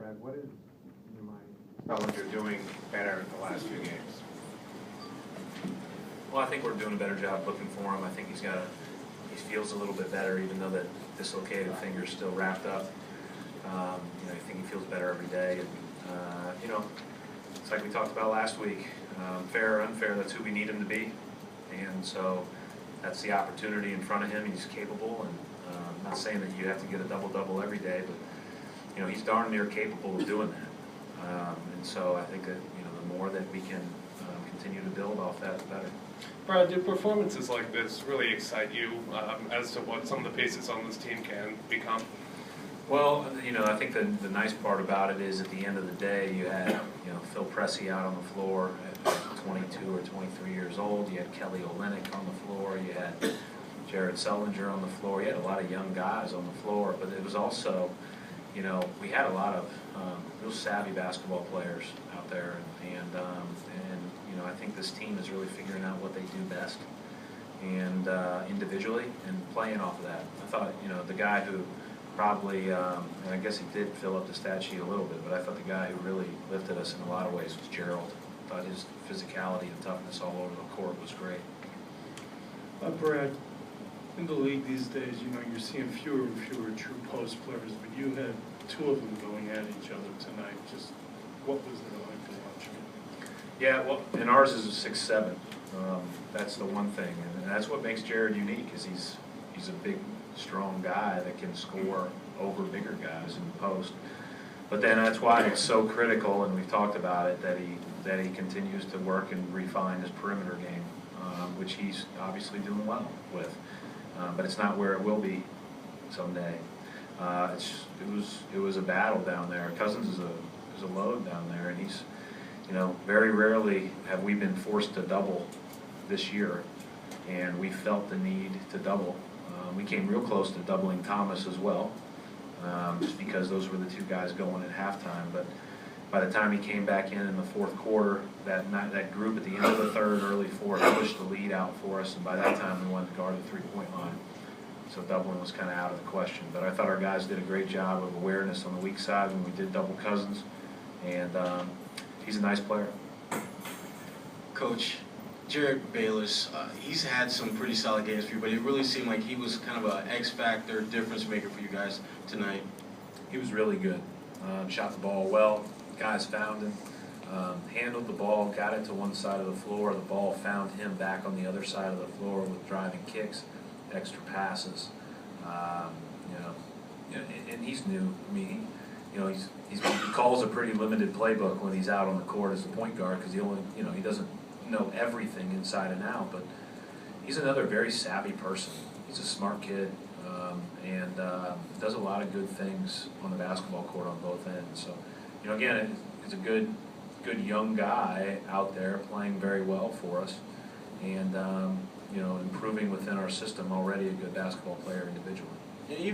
Brad, what is in your mind? Felt like you're doing better in the last few games. Well, I think we're doing a better job looking for him. I think he feels a little bit better, even though that dislocated finger's still wrapped up. I think he feels better every day. And, it's like we talked about last week. Fair or unfair, that's who we need him to be. And so that's the opportunity in front of him. He's capable, and I'm not saying that you have to get a double-double every day, but he's darn near capable of doing that. And so I think that the more that we can continue to build off that, the better. Brad, do performances like this really excite you as to what some of the pieces on this team can become? Well, I think the nice part about it is at the end of the day, you had Phil Pressey out on the floor at 22 or 23 years old. You had Kelly Olynyk on the floor. You had Jared Sullinger on the floor. You had a lot of young guys on the floor, but it was also, we had a lot of real savvy basketball players out there, and I think this team is really figuring out what they do best, and individually, and playing off of that. I thought, the guy who probably, and I guess he did fill up the stat sheet a little bit, but I thought the guy who really lifted us in a lot of ways was Gerald. I thought his physicality and toughness all over the court was great. Brad, in the league these days, you're seeing fewer and fewer true post players, but you had two of them going at each other tonight. Just what was it like to watch? Yeah, well, and ours is a 6'7". That's the one thing, and that's what makes Jared unique. Is he's a big, strong guy that can score over bigger guys in the post. But then that's why it's so critical, and we've talked about it, that he continues to work and refine his perimeter game, which he's obviously doing well with. But it's not where it will be someday. It was a battle down there. Cousins is a load down there, and he's, very rarely have we been forced to double this year, and we felt the need to double. We came real close to doubling Thomas as well, just because those were the two guys going at halftime. But by the time he came back in the fourth quarter, that group at the end of the third, early fourth, pushed the lead out for us, and by that time we wanted to guard the three-point line. So doubling was kind of out of the question. But I thought our guys did a great job of awareness on the weak side when we did double Cousins, and he's a nice player. Coach, Jared Bayless, he's had some pretty solid games for you, but it really seemed like he was kind of an X-factor, difference maker for you guys tonight. He was really good. Shot the ball well. Guys found him. Handled the ball, got it to one side of the floor. The ball found him back on the other side of the floor with driving kicks, extra passes. And he's new. I mean, he calls a pretty limited playbook when he's out on the court as a point guard, because he doesn't know everything inside and out. But he's another very savvy person. He's a smart kid, and does a lot of good things on the basketball court on both ends. So, again, he's a good young guy out there playing very well for us, and improving within our system. Already a good basketball player individually. And even